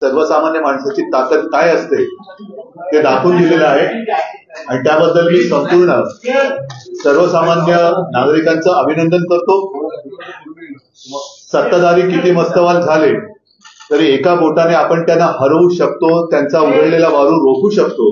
सर्वसामान्य माणसाची ताकद काय असते ते दाखवून दिलेलं आहे आणि त्याबद्दल मी संपूर्ण सर्वसामान्य नागरिकांचं अभिनंदन करतो. सत्ताधारी किती मस्तवाल झाले तरी एका बोटाने आपण त्यांना हरवू शकतो, त्यांचा उघडलेला वारू रोखू शकतो.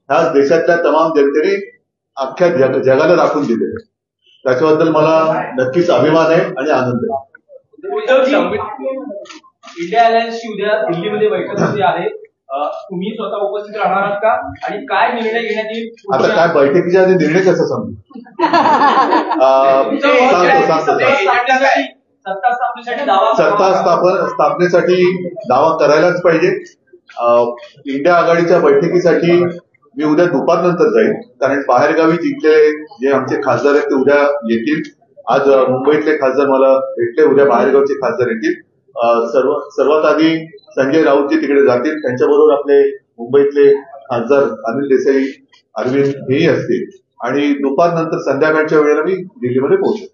ह्याच देशातल्या तमाम जनतेने अख्ख्या जगाला दाखवून दिलेलं. त्याच्याबद्दल मला नक्कीच अभिमान आहे आणि आनंद आहे. इंडिया अलायन्सची उद्या दिल्लीमध्ये बैठक होती आहे, तुम्ही स्वतः उपस्थित राहणार आहात का आणि काय निर्णय घेण्यात येईल? आता काय बैठकीच्या आधी निर्णय कसा सांगू? सत्ता स्थापनेसाठी दावा करायलाच पाहिजे. इंडिया आघाडीच्या बैठकीसाठी मी उद्या दुपारनंतर जाईल, कारण बाहेरगावी जिंकलेले जे आमचे खासदार आहेत ते उद्या येतील. आज मुंबईतले खासदार मला भेटले, उद्या बाहेरगावचे खासदार येतील. सर्वात आधी संजय राऊतजी तिकडे जातील, त्यांच्याबरोबर आपले मुंबईतले खासदार अनिल देसाई, अरविंद हेही असतील आणि दुपारनंतर संध्याकाळच्या वेळेला मी दिल्लीमध्ये पोहोचेल.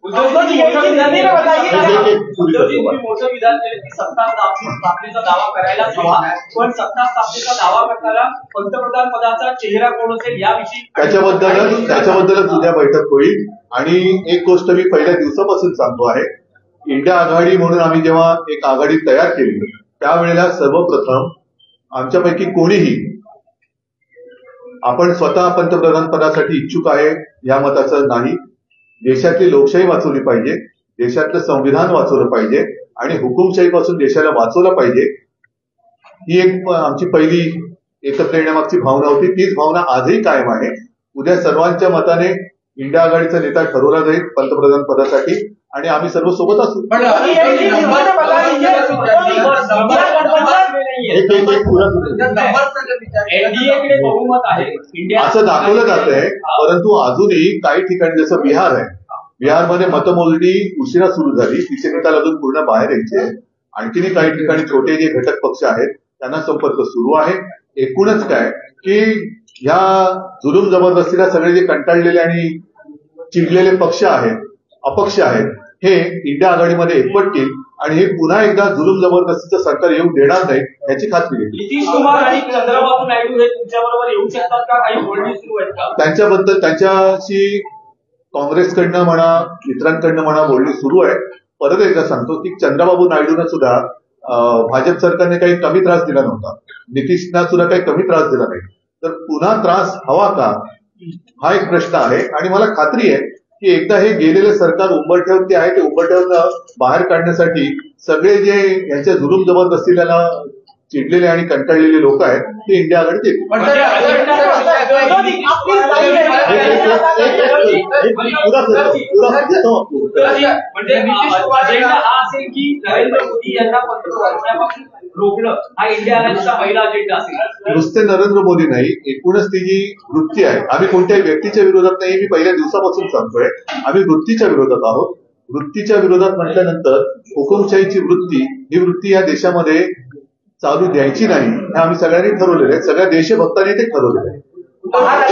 सत्ता स्थापनेचा दावा करायलाच हवा, पण सत्ता स्थापनेचा दावा करताना पंतप्रधान पदाचा चेहरा कोण असेल याविषयी त्याच्याबद्दलच उद्या बैठक होईल. आणि एक गोष्ट मी पहिल्या दिवसापासून सांगतो आहे, इंडिया आघाडी म्हणून आम्ही जेव्हा एक आघाडी तयार केली त्यावेळेला सर्वप्रथम आमच्यापैकी कोणीही आपण स्वतः पंतप्रधान पदासाठी इच्छुक आहे या मताचं नाही. देशातली लोकशाही वाचवली पाहिजे, देशातलं संविधान वाचवलं पाहिजे आणि हुकुमशाहीपासून देशाला वाचवलं पाहिजे. ही एक आमची पहिली एकत्र येण्यामागची भावना होती. तीच भावना आजही कायम आहे. उद्या सर्वांच्या मताने इंडिया आघाडीचा नेता ठरवला जाईल पंतप्रधान पदासाठी आणि आम्ही सर्व सोबत असू. असं दाखवलं जात आहे, परंतु अजूनही काही ठिकाणी जसं बिहार आहे, बिहारमध्ये मतमोजणी उशिरा सुरू झाली, तिचे निकाल अजून पूर्ण बाहेर यायचे. आणखीनही काही ठिकाणी छोटे जे घटक पक्ष आहेत त्यांना संपर्क सुरू आहे. एकूणच काय की ह्या जुलूम जबरदस्तीला सगळे जे कंटाळलेले आणि चिडलेले पक्ष आहेत, अपक्ष आहेत, हे इंडिया आघाडीमध्ये एकवटतील आणि हे पुन्हा एकदा जुलूम जबरदस्तीचं सरकार येऊ देणार नाही याची खात्री घेतली. नितीश कुमार आणि चंद्रबाबू नायडू हे तुमच्याबरोबर येऊ शकतात का? काही बोलणी सुरू आहेत का? त्यांच्याबद्दल त्यांच्याशी काँग्रेसकडनं म्हणा मित्रांकडनं म्हणा बोलणी सुरू आहे. परत एकदा सांगतो की चंद्रबाबू नायडूंना सुद्धा भाजप सरकारने काही कमी त्रास दिला नव्हता, नितीशना सुद्धा काही कमी त्रास दिला नाही. तर पुन्हा त्रास हवा का हा एक प्रश्न आहे. आणि मला खात्री आहे की एकदा हे गेलेले सरकार उंबरठ्यावर जे आहे ते उंबरठ्यावर बाहेर काढण्यासाठी सगळे जे यांच्या जुलूम जबरदस्तीला चिडलेले आणि कंटाळलेले लोक आहेत ते इंडिया आघाडीत येतील. रोखणं हा इंडिया आघाडीचा पहिला अजेंडा असेल. नुसते नरेंद्र मोदी नाही, एकूणच ती जी वृत्ती आहे, आम्ही कोणत्याही व्यक्तीच्या विरोधात नाही, मी पहिल्या दिवसापासून सांगतोय. आम्ही वृत्तीच्या विरोधात आहोत. वृत्तीच्या विरोधात म्हटल्यानंतर हुकुमशाहीची वृत्ती, ही वृत्ती या देशामध्ये चालू द्यायची नाही हे आम्ही सगळ्यांनी ठरवलेलं आहे. सगळ्या देशभक्तांनी ते ठरवलेलं आहे.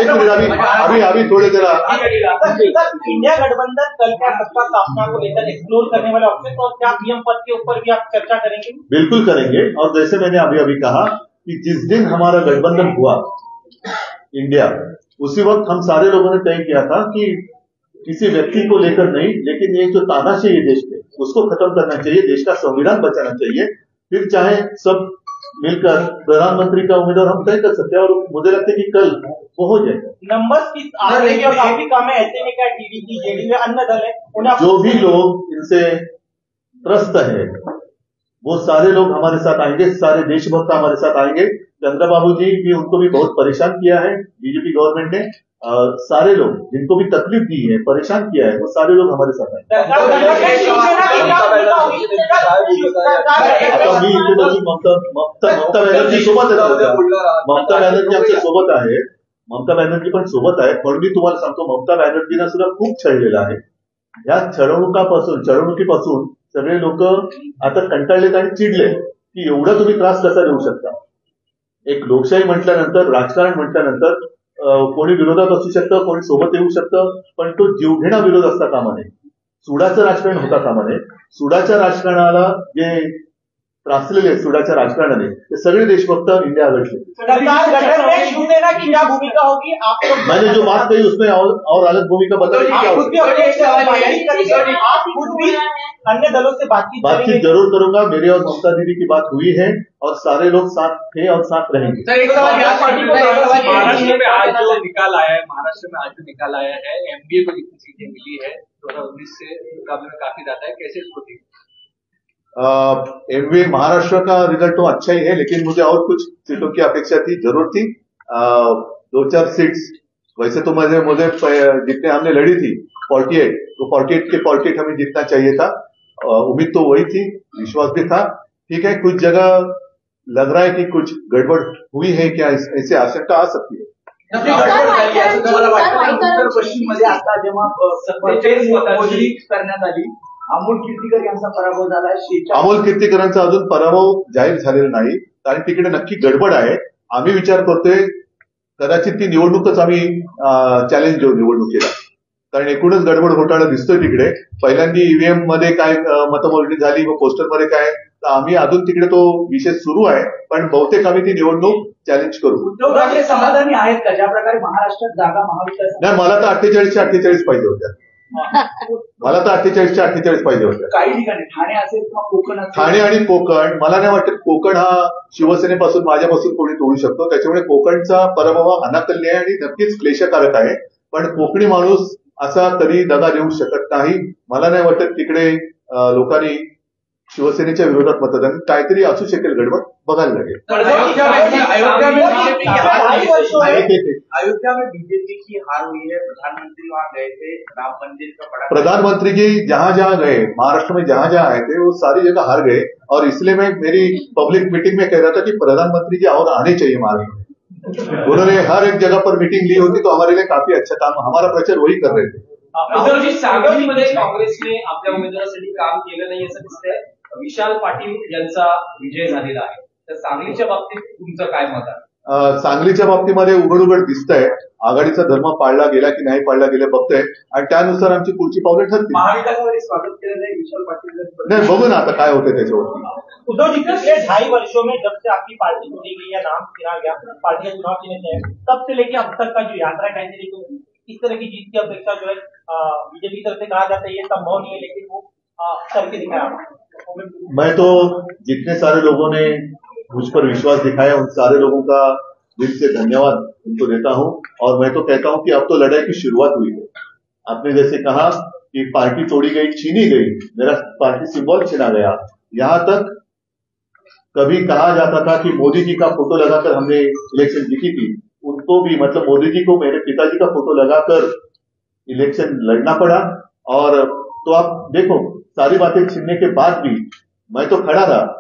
एक मिनिट अभी थोड़े जरा इंडिया गठबंधन कल क्या सत्ता स्थापना को लेकर एक्सप्लोर करने वाले ऑप्शन और क्या पीएम पद के ऊपर भी आप चर्चा करेंगे? बिल्कुल करेंगे. और जैसे मैंने अभी कहा कि जिस दिन हमारा गठबंधन हुआ इंडिया, उसी वक्त हम सारे लोगों ने तय किया था कि किसी व्यक्ति को लेकर नहीं, लेकिन ये जो तानाशाही है देश में उसको खत्म करना चाहिए, देश का संविधान बचाना चाहिए. फिर चाहे सब मिलकर प्रधानमंत्री का उम्मीदवार हम तय कर सकते हैं और मुझे लगता है कि कल वो हो जाएगा. नंबर्स की काफी कम है, ऐसे में क्या टीडीपी जेडीयू अन्य दल है, जो भी लोग इनसे त्रस्त है वो सारे लोग हमारे साथ आएंगे, सारे देशभक्त हमारे साथ आएंगे. चंद्रबाबू जी भी, उनको भी बहुत परेशान किया है बीजेपी गवर्नमेंट ने. सारे लोग जिनको भी तकलीफ दी है, परेशान किया है, वो सारे लोग हमारे साथ आएंगे. आता मी इथे बघी ममता बॅनर्जी सोबत आहे. ममता बॅनर्जी आमच्या सोबत आहे. ममता बॅनर्जी पण सोबत आहे. पण मी तुम्हाला सांगतो, ममता बॅनर्जींना सुद्धा खूप छळलेलं आहे. या छळवणुकीपासून सगळे लोक आता कंटाळलेत आणि चिडले की एवढा तुम्ही त्रास कसा देऊ शकता. एक लोकशाही म्हटल्यानंतर, राजकारण म्हटल्यानंतर कोणी विरोधात असू शकतं, कोणी सोबत येऊ शकतं, पण तो जीवघेणा विरोध असता कामा नये. सुडाचं राजकारण होता कामा नये. सुडाच्या राजकारणाला जे त्रासलेले सुडाच्या राजकारणाने ते सगळे देशभक्त इंडिया आघाडीचे। सरकार गठन में शिवसेना की क्या भूमिका होगी? आप लोग मैंने जो बात कही उसमें और अलग भूमिका बताई। आप खुद भी अन्य दलों से बातचीत जरूर करूंगा। मेरी और ममता दीदी की बात हुई है और सारे लोग साथ थे और साथ रहेंगे। महाराष्ट्र में आज जो निकाल आया है एमबीए को जितनी सीटें मिली है 2019 से मुकाबले में काफी ज्यादा है, कैसे इसको देखते? एमबीए महाराष्ट्र का रिजल्ट तो अच्छा ही है, लेकिन मुझे और कुछ सीटों की अपेक्षा थी, जरूरत थी। 2-4 सीट्स वैसे तो मुझे जितने हमने लड़ी थी 48, तो 48 के 48 हमें जीतना चाहिए था। उम्मीद तो वही थी, विश्वास भी था। ठीक है, कुछ जगह लग रहा है कि कुछ गड़बड़ हुई है क्या, ऐसे आशंका आ सकती है। उत्तर पश्चिम मध्ये आता जेव्हा 47 मोजणी करण्यात आली, अमोल कीर्तीकर यांचा पराभव झाला। अमोल कीर्तीकरांचा अजून पराभव जाहीर झालेला नाही, कारण तिकडे नक्की गडबड आहे। आम्ही विचार करतोय कदाचित ती निवडणूकच आम्ही चॅलेंज देऊ निवडणुकीला, कारण एकूणच गडबड घोटाळा दिसतोय तिकडे। पहिल्यांदा ईव्हीएम मध्ये काय मतमोजणी झाली व पोस्टरमध्ये काय, तर आम्ही अजून तिकडे तो विषय सुरू आहे, पण बहुतेक आम्ही ती निवडणूक चॅलेंज करू। उद्धव ठाकरे समाधानी आहेत का ज्या प्रकारे महाराष्ट्रात जागा महाविकास? नाही, मला तर 48च्या 48 पाहिजे होत्या। मला तर 48च्या 48 पाहिजे होत्या। काही ठिकाणी ठाणे असेल किंवा कोकण असेल, ठाणे आणि कोकण, मला नाही वाटत कोकण हा शिवसेनेपासून माझ्यापासून कोणी तोडू शकतो। त्याच्यामुळे कोकणचा पराभव अनाकलनीय आहे आणि नक्कीच क्लेशकारक आहे, पण कोकणी माणूस असा कधी दगा देऊ शकत नाही। मला नाही वाटत तिकडे लोकांनी शिवसेनेच्या विरोधात मतदान, काहीतरी असू शकेल गडबड, बघायला लागेल। अयोध्या में बीजेपी की हार हुई है, प्रधानमंत्री वहां गए थे, राम मंदिर का बड़ा प्रधानमंत्री जी जहां जहां गए, महाराष्ट्र में जहां जहां आए थे वो सारी जगह हार गए, और इसलिए मैं मेरी पब्लिक मीटिंग में कह रहा था कि प्रधानमंत्री जी और आने चाहिए महाराष्ट्र में। उन्होंने हर एक जगह पर मीटिंग ली होती तो हमारे लिए काफी अच्छा काम, हमारा प्रचार वही कर रहे थे। उद्धवजी, सांगलीमध्ये काँग्रेसने आपल्या उमेदवारासाठी काम केलं नाही असं दिसतंय। विशाल पाटील यांचा विजय झालेला आहे, तर सांगलीच्या बाबतीत तुमचं काय मत आहे? सांगलीच्या बाबतीमध्ये उघड उघड दिसतंय आघाडीचा धर्म पाळला गेला की नाही पाळला गेला बघतोय, आणि त्यानुसार आमची पुढची पावलं ठरतील। महाविकासमध्ये स्वागत केलं जाईल विशाल पाटील? नाही, बघू ना आता काय होते त्याच्यावर। उद्धव जी, पिछले 2.5 वर्षों में जब से आपकी पार्टी चुनी गई या नाम चुना गया, पार्टी का चुनाव चिन्ह है, तब से लेके अब तक का जो यात्रा कैसे रही, किस तरह की जीत की अपेक्षा जो है बीजेपी की तरफ से कहा जाता है ये संभव नहीं है, लेकिन वो करके दिखाया। मैं तो जितने सारे लोगों ने मुझ पर विश्वास दिखाया उन सारे लोगों का दिल से धन्यवाद उनको देता हूं, और मैं तो कहता हूं कि अब तो लड़ाई की शुरुआत हुई है। आपने जैसे कहा कि पार्टी तोड़ी गई, छीनी गई, मेरा पार्टी सिंबल छीना गया। यहां तक कभी कहा जाता था कि मोदी जी का फोटो लगाकर हमने इलेक्शन जीती थी, उनको भी मतलब मोदी जी को मेरे पिताजी का फोटो लगाकर इलेक्शन लड़ना पड़ा। और तो आप देखो सारी बातें छीनने के बाद भी मैं तो खड़ा रहा,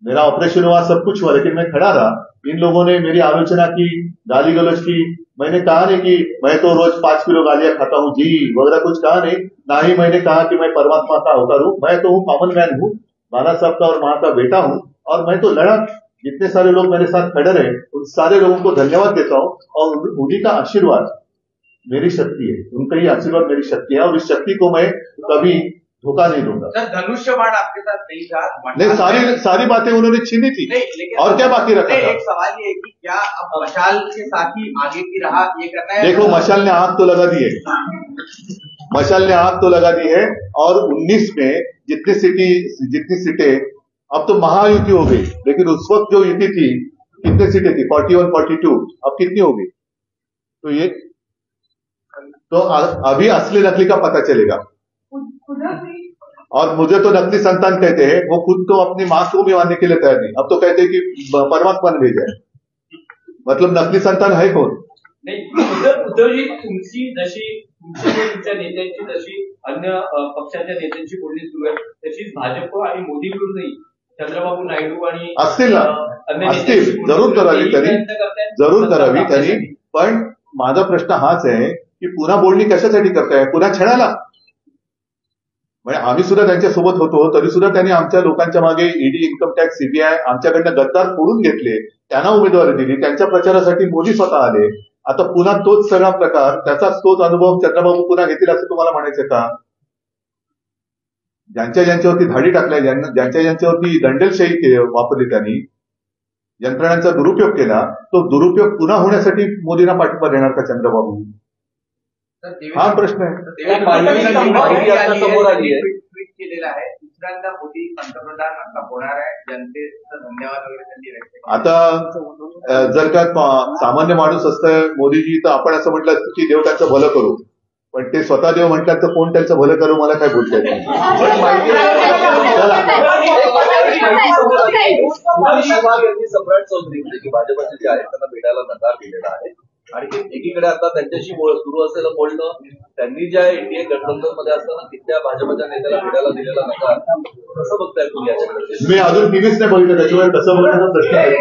मेरा ऑपरेशन हुआ, सब कुछ हुआ, लेकिन मैं खड़ा रहा। इन लोगों ने मेरी आलोचना की, गाली गलौज की। मैंने कहा नहीं कि मैं तो रोज 5 किलो गालियां खाता हूं जी वगैरह, कुछ कहा नहीं। ना ही मैंने कहा कि मैं परमात्मा का अवतार हूं, मैं तो हूं कॉमन मैन हूं, नाना साहब का और मां का बेटा हूं, और मैं तो लड़ा। जितने सारे लोग मेरे साथ खड़े रहे उन सारे लोगों को धन्यवाद देता हूं, और उन्हीं का आशीर्वाद मेरी शक्ति है, उनका ही आशीर्वाद मेरी शक्ति है, और इस शक्ति को मैं कभी धोखा नहीं दूंगा। सर, धनुष्य बाण आपके साथ नहीं था, नहीं, सारी बातें उन्होंने छीनी थी, और क्या बाकी रखा था? एक सवाल ये है कि क्या अब मशाल के साथ ही आगे की राह ये करना है? देखो, मशाल ने आग तो लगा दी है, मशाल ने आग तो लगा दी है, और 19 में जितनी सीटें, अब तो महायुति हो गई, लेकिन उस वक्त जो युति थी कितनी सीटें थी? 41, 42, अब कितनी होगी? तो ये तो अभी असली नकली का पता चलेगा। और मुझे तो नकली संतान कहते हैं, वो खुद तो अपनी मां को भी मानने के लिए तैयार नहीं, अब तो कहते हैं कि परमात्मा ने भेजा है, मतलब नकली संतान है कौन? नाही, उद्धवजी, तुमच्या नेत्यांची जशी अन्य पक्षाच्या नेत्यांची बोलणी सुरू आहे, तशीच भाजप आणि मोदी विरुद्धही चंद्रबाबू नायडू आणि असतील, जरूर करावी त्यांनी, पण माझा प्रश्न हाच आहे की पुन्हा बोलणी कशासाठी करताय? पुन्हा छळाला? म्हणजे आम्ही सुद्धा त्यांच्यासोबत होतो, तरी सुद्धा त्यांनी आमच्या लोकांच्या मागे ईडी, इन्कम टॅक्स, सीबीआय आमच्याकडनं गद्दार फोडून घेतले, त्यांना उमेदवारी दिली, त्यांच्या प्रचारासाठी मोदी स्वतः आले। आता पुन्हा तोच सगळा प्रकार, त्याचाच तोच अनुभव चंद्रबाबू पुन्हा घेतील असं तुम्हाला म्हणायचं का? ज्यांच्या ज्यांच्यावरती धाडी टाकल्या, ज्यांच्या ज्यांच्यावरती दंडेलशाही वापरली, त्यांनी यंत्रणांचा दुरुपयोग केला, तो दुरुपयोग पुन्हा होण्यासाठी मोदींना पाठिंबा देणार का चंद्रबाबू? हा प्रश्न आहे. ट्विट केलेलं आहे, दुसऱ्यांदा मोदी पंतप्रधान आता होणार आहे, जनतेचा धन्यवाद वगैरे त्यांनी व्यक्त केला. आता जर का सामान्य माणूस असतं मोदीजी, तर आपण असं म्हटलं असतं की देव त्यांचं भलं करू, पण ते स्वतः देव म्हटलं तर कोण त्यांचं भलं करू मला काय बोलता येत नाही. सम्राट चौधरी की भाजपचे जे आहेत त्यांना भेटायला नकार दिलेला आहे आणि एकीकडे आता त्यांच्याशी सुरू असलेलं बोलणं, त्यांनी ज्या एनडीए गठबंधनमध्ये असताना तिथल्या भाजपच्या नेत्याला भेटायला दिलेला नकार, कसं बघताय तुम्ही याच्याकडे? मी अजून टीव्हीच नाही बघितलं, त्याच्यामुळे कसं बघण्याचा प्रश्न आहे.